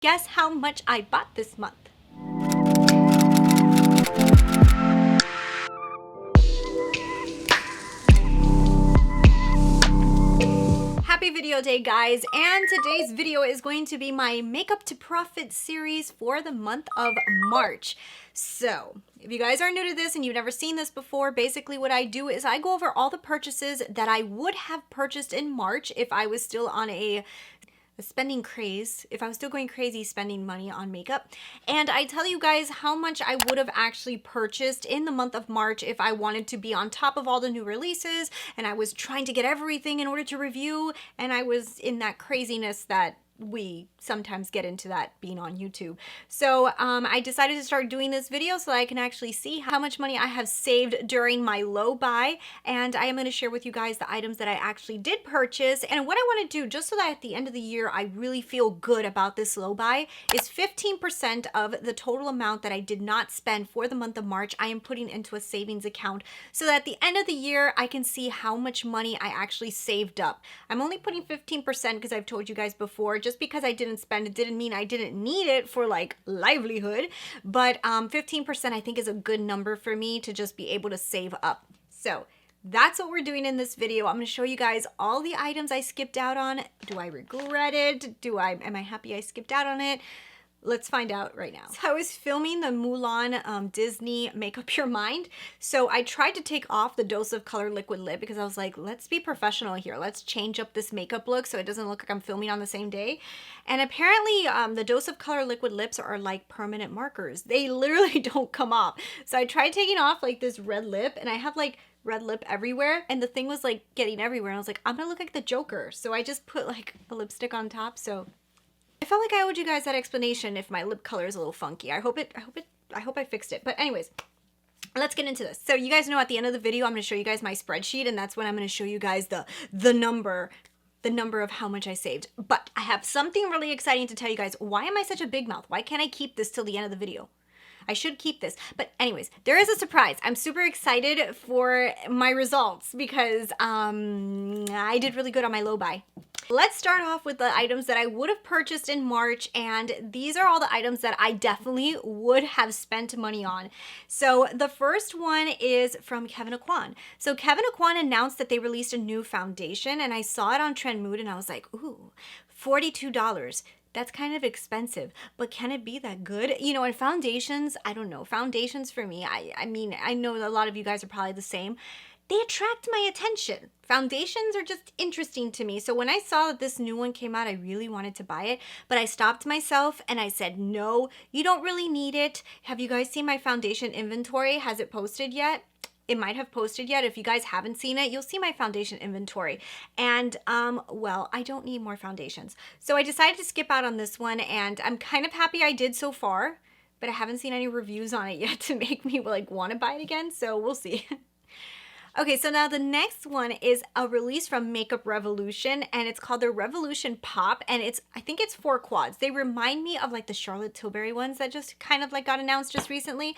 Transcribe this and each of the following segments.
Guess how much I bought this month? Happy video day, guys, and today's video is going to be my Makeup to Profit series for the month of March. So if you guys are new to this and you've never seen this before, basically what I do is I go over all the purchases that I would have purchased in March if I was still on a spending craze, if I was still going crazy spending money on makeup. And I tell you guys how much I would have actually purchased in the month of March if I wanted to be on top of all the new releases and I was trying to get everything in order to review, and I was in that craziness that we sometimes get into, that being on YouTube. So I decided to start doing this video so that I can actually see how much money I have saved during my low buy, and I am going to share with you guys the items that I actually did purchase. And what I want to do, just so that at the end of the year I really feel good about this low buy, is 15% of the total amount that I did not spend for the month of March I am putting into a savings account, so that at the end of the year I can see how much money I actually saved up. I'm only putting 15% because I've told you guys before, just because I didn't spend it didn't mean I didn't need it for like livelihood, but 15% I think is a good number for me to just be able to save up. So that's what we're doing in this video. I'm going to show you guys all the items I skipped out on. Do I regret it? Am I happy I skipped out on it? Let's find out right now. So I was filming the Mulan Disney Make Up Your Mind. So I tried to take off the Dose of Color Liquid Lip because I was like, let's be professional here. Let's change up this makeup look so it doesn't look like I'm filming on the same day. And apparently the Dose of Color Liquid Lips are like permanent markers. They literally don't come off. So I tried taking off like this red lip, and I have like red lip everywhere, and the thing was like getting everywhere. And I was like, I'm gonna look like the Joker. So I just put like a lipstick on top. So I felt like I owed you guys that explanation if my lip color is a little funky. I hope I fixed it. But anyways, let's get into this. So you guys know at the end of the video, I'm going to show you guys my spreadsheet, and that's when I'm going to show you guys the number of how much I saved. But I have something really exciting to tell you guys. Why am I such a big mouth? Why can't I keep this till the end of the video? I should keep this. But anyways, there is a surprise. I'm super excited for my results because I did really good on my low buy. Let's start off with the items that I would have purchased in March, and these are all the items that I definitely would have spent money on. So the first one is from KEVYN. So KEVYN announced that they released a new foundation, and I saw it on Trend Mood and I was like, ooh, $42. That's kind of expensive, but can it be that good? You know, and foundations, I don't know. Foundations for me, I mean, I know a lot of you guys are probably the same. They attract my attention. Foundations are just interesting to me. So when I saw that this new one came out, I really wanted to buy it, but I stopped myself and I said, no, you don't really need it. Have you guys seen my foundation inventory? Has it posted yet? It might have posted yet. If you guys haven't seen it, you'll see my foundation inventory. And, well, I don't need more foundations. So I decided to skip out on this one, and I'm kind of happy I did so far, but I haven't seen any reviews on it yet to make me like want to buy it again. So we'll see. Okay, so now the next one is a release from Makeup Revolution, and it's called the Revolution Pop, and I think it's 4 quads. They remind me of like the Charlotte Tilbury ones that just kind of like got announced just recently.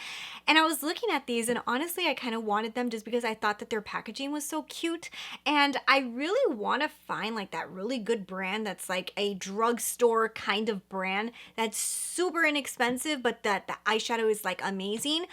And I was looking at these, and honestly, I kind of wanted them just because I thought that their packaging was so cute. And I really want to find like that really good brand that's like a drugstore kind of brand that's super inexpensive, but that the eyeshadow is like amazing.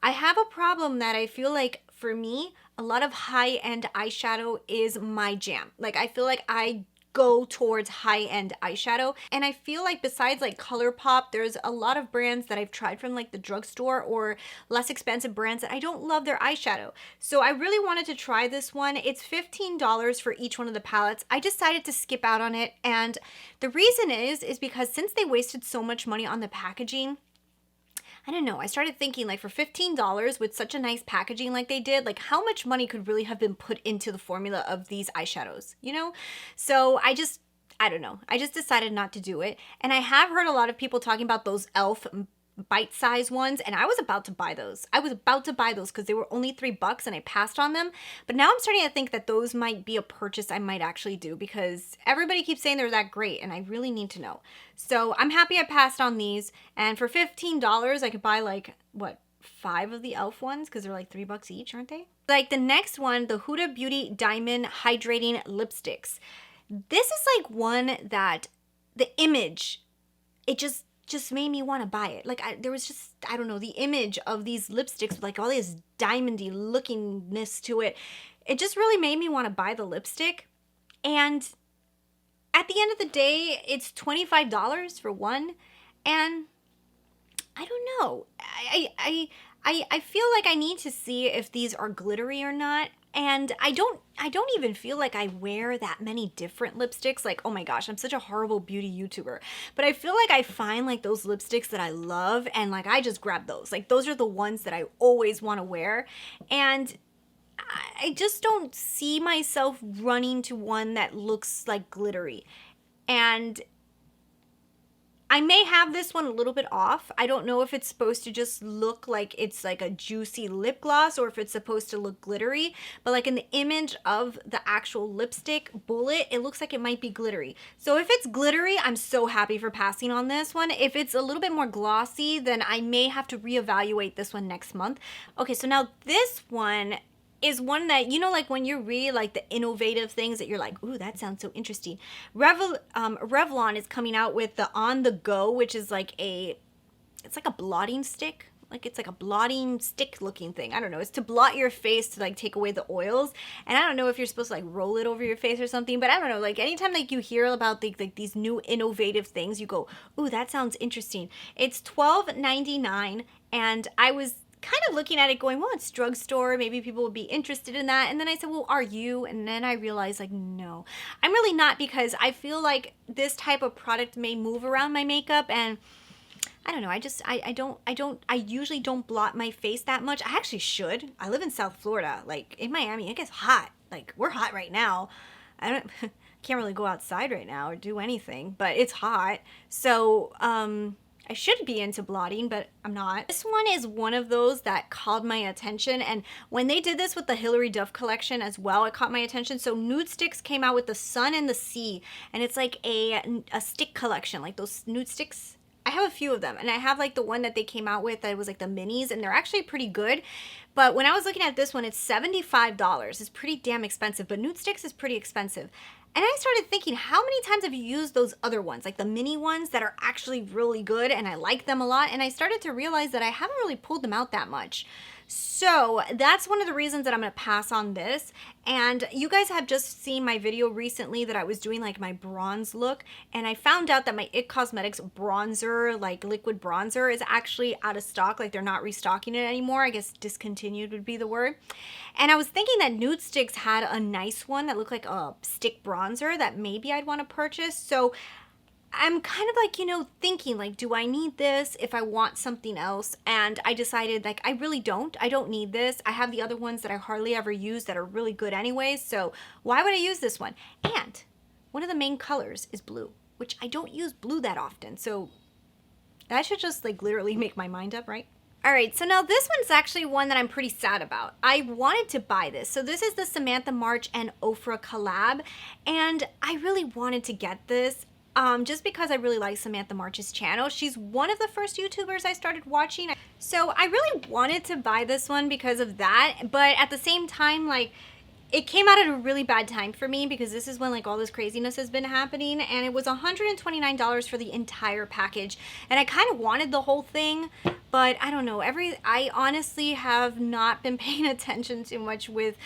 I have a problem that I feel like, for me, a lot of high-end eyeshadow is my jam. Like, I feel like I go towards high-end eyeshadow, and I feel like besides like Colourpop, there's a lot of brands that I've tried from like the drugstore or less expensive brands that I don't love their eyeshadow. So I really wanted to try this one. It's $15 for each one of the palettes. I decided to skip out on it, and the reason is because since they wasted so much money on the packaging, I don't know, I started thinking like for $15 with such a nice packaging like they did, like how much money could really have been put into the formula of these eyeshadows, you know? So I don't know, I just decided not to do it. And I have heard a lot of people talking about those e.l.f. bite-sized ones, and I was about to buy those. I was about to buy those because they were only $3 and I passed on them. But now I'm starting to think that those might be a purchase I might actually do because everybody keeps saying they're that great and I really need to know. So I'm happy I passed on these, and for $15 I could buy like, what, 5 of the e.l.f. ones because they're like $3 each, aren't they? Like the next one, the Huda Beauty Diamond Hydrating Lipsticks. This is like one that the image it just made me want to buy it. Like there was just, I don't know, the image of these lipsticks with like all this diamondy lookingness to it. It just really made me want to buy the lipstick. And at the end of the day, it's $25 for one. And I don't know. I feel like I need to see if these are glittery or not. And I don't even feel like I wear that many different lipsticks. Like, oh my gosh, I'm such a horrible beauty YouTuber. But I feel like I find like those lipsticks that I love and like I just grab those. Like those are the ones that I always want to wear. And I just don't see myself running to one that looks like glittery. And I may have this one a little bit off. I don't know if it's supposed to just look like it's like a juicy lip gloss or if it's supposed to look glittery. But like in the image of the actual lipstick bullet, it looks like it might be glittery. So if it's glittery, I'm so happy for passing on this one. If it's a little bit more glossy, then I may have to reevaluate this one next month. Okay, so now this one is one that, you know, like when you read like the innovative things that you're like, ooh, that sounds so interesting. Revlon is coming out with the On The Go, which is like it's like a blotting stick. Like it's like a blotting stick looking thing. I don't know. It's to blot your face to like take away the oils. And I don't know if you're supposed to like roll it over your face or something, but I don't know. Like anytime like you hear about like these new innovative things, you go, ooh, that sounds interesting. It's $12.99, and I was kind of looking at it going, well, it's drugstore, maybe people would be interested in that. And then I said, well, are you? And then I realized like, no, I'm really not, because I feel like this type of product may move around my makeup, and I don't know, I usually don't blot my face that much. I actually should. I live in South Florida. Like in Miami, it gets hot. Like we're hot right now. I can't really go outside right now or do anything, but it's hot. So, I should be into blotting, but I'm not. This one is one of those that called my attention, and when they did this with the Hilary Duff collection as well, it caught my attention. So NUDESTIX came out with the Sun and the Sea, and it's like a stick collection, like those NUDESTIX. I have a few of them, and I have like the one that they came out with that was like the minis, and they're actually pretty good. But when I was looking at this one, it's $75. It's pretty damn expensive, but NUDESTIX is pretty expensive. And I started thinking, how many times have you used those other ones, like the mini ones that are actually really good, and I like them a lot, and I started to realize that I haven't really pulled them out that much. So that's one of the reasons that I'm going to pass on this. And you guys have just seen my video recently that I was doing like my bronze look, and I found out that my IT Cosmetics bronzer, like liquid bronzer, is actually out of stock. Like they're not restocking it anymore. I guess discontinued would be the word. And I was thinking that NUDESTIX had a nice one that looked like a stick bronzer that maybe I'd want to purchase. So I'm kind of like, you know, thinking like, do I need this if I want something else? And I decided like, I really don't. I don't need this. I have the other ones that I hardly ever use that are really good anyways. So why would I use this one? And one of the main colors is blue, which I don't use blue that often. So that should just like literally make my mind up, right? All right, so now this one's actually one that I'm pretty sad about. I wanted to buy this. So this is the Samantha March and Ofra collab, and I really wanted to get this. Just because I really like Samantha March's channel. She's one of the first YouTubers I started watching. So I really wanted to buy this one because of that. But at the same time, like, it came out at a really bad time for me because this is when like all this craziness has been happening, and it was $129 for the entire package. And I kind of wanted the whole thing, but I don't know. I honestly have not been paying attention too much with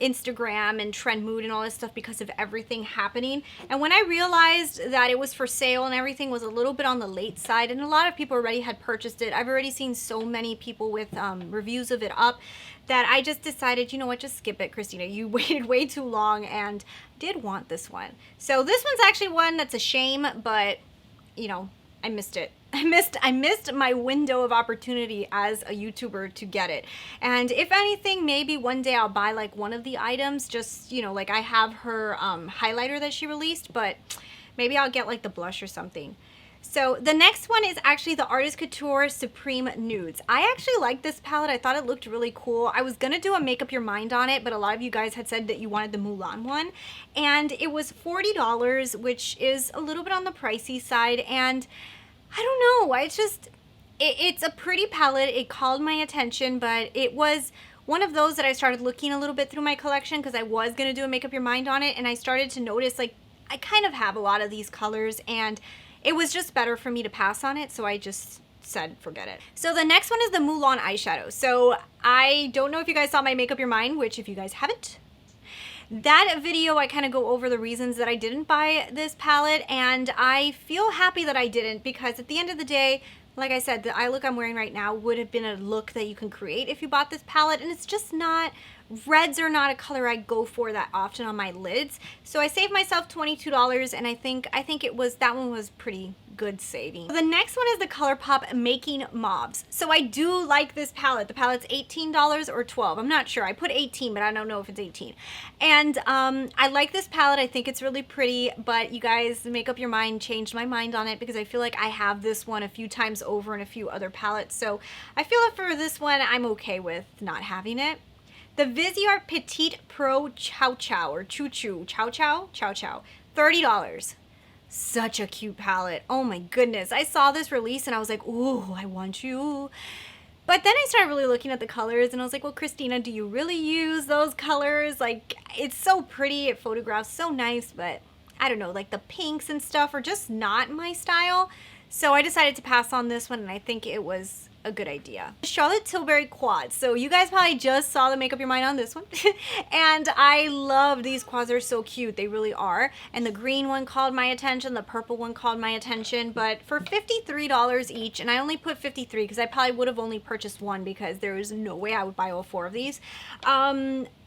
Instagram and Trend Mood and all this stuff because of everything happening. And when I realized that it was for sale and everything was a little bit on the late side, and a lot of people already had purchased it, I've already seen so many people with reviews of it up, that I just decided, you know what, just skip it, Christina. You waited way too long, and did want this one. So this one's actually one that's a shame, but you know, I missed it. I missed my window of opportunity as a YouTuber to get it. And if anything, maybe one day I'll buy like one of the items, just, you know, like I have her highlighter that she released, but maybe I'll get like the blush or something. So the next one is actually the Artist Couture Supreme Nudes. I actually like this palette. I thought it looked really cool. I was gonna do a make up your mind on it, but a lot of you guys had said that you wanted the Mulan one. And it was $40, which is a little bit on the pricey side. And I don't know, it's a pretty palette. It called my attention, but it was one of those that I started looking a little bit through my collection because I was going to do a make up your mind on it, and I started to notice like I kind of have a lot of these colors, and it was just better for me to pass on it, so I just said forget it. So the next one is the Mulan eyeshadow. So I don't know if you guys saw my Make Up Your Mind, which if you guys haven't, that video I kind of go over the reasons that I didn't buy this palette, and I feel happy that I didn't, because at the end of the day, like I said, the eye look I'm wearing right now would have been a look that you can create if you bought this palette, and it's just not, reds are not a color I go for that often on my lids. So I saved myself $22, and I think it was, that one was pretty good saving. The next one is the Colourpop Making Mauves. So I do like this palette. The palette's $18 or $12. I'm not sure. I put 18, but I don't know if it's 18. And I like this palette. I think it's really pretty, but you guys, Make Up Your Mind changed my mind on it, because I feel like I have this one a few times over in a few other palettes. So I feel like for this one, I'm okay with not having it. The VISEART Petit Pro Chow Chow, or Chou Chou, Chow Chow, Chow Chow, $30. Such a cute palette. Oh my goodness. I saw this release and I was like, ooh, I want you. But then I started really looking at the colors and I was like, well, Christina, do you really use those colors? Like, it's so pretty. It photographs so nice, but I don't know, like the pinks and stuff are just not my style. So I decided to pass on this one, and I think it was a good idea. Charlotte Tilbury quads. So you guys probably just saw the Make Up Your Mind on this one. And I love these quads. They're so cute. They really are. And the green one called my attention. The purple one called my attention. But for $53 each, and I only put 53 because I probably would have only purchased one, because there is no way I would buy all 4 of these.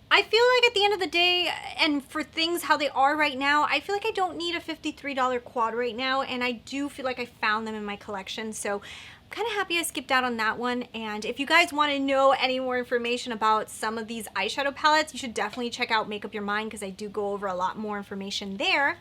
I feel like at the end of the day, and for things how they are right now, I feel like I don't need a $53 quad right now, and I do feel like I found them in my collection, so I'm kind of happy I skipped out on that one. And if you guys want to know any more information about some of these eyeshadow palettes, you should definitely check out Make Up Your Mind, because I do go over a lot more information there.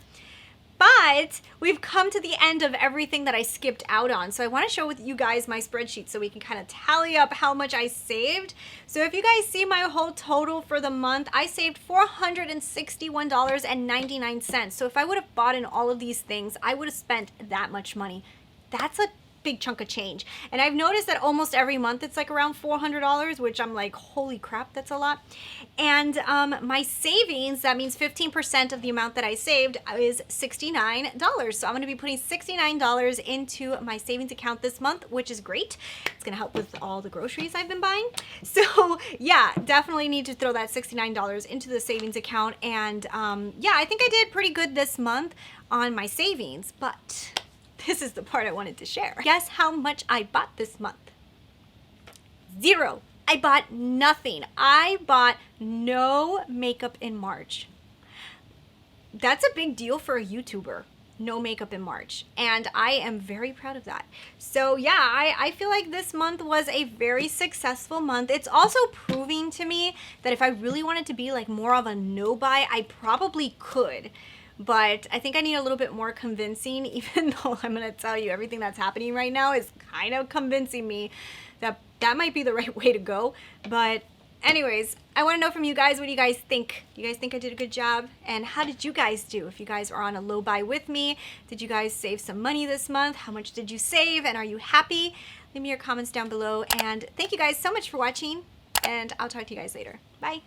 But we've come to the end of everything that I skipped out on. So I want to share with you guys my spreadsheet so we can kind of tally up how much I saved. So if you guys see my whole total for the month, I saved $461.99. So if I would have bought in all of these things, I would have spent that much money. That's a big chunk of change. And I've noticed that almost every month it's like around $400, which I'm like, holy crap, that's a lot. And my savings, that means 15% of the amount that I saved, is $69. So I'm going to be putting $69 into my savings account this month, which is great. It's going to help with all the groceries I've been buying. So yeah, definitely need to throw that $69 into the savings account. And yeah, I think I did pretty good this month on my savings, but this is the part I wanted to share. Guess how much I bought this month? $0. I bought nothing. I bought no makeup in March. That's a big deal for a YouTuber. No makeup in March. And I am very proud of that. So yeah, I feel like this month was a very successful month. It's also proving to me that if I really wanted to be like more of a no buy, I probably could. But I think I need a little bit more convincing, even though I'm going to tell you everything that's happening right now is kind of convincing me that that might be the right way to go. But anyways, I want to know from you guys, what do you guys think? Do you guys think I did a good job? And how did you guys do? If you guys are on a low buy with me, did you guys save some money this month? How much did you save? And are you happy? Leave me your comments down below. And thank you guys so much for watching. And I'll talk to you guys later. Bye.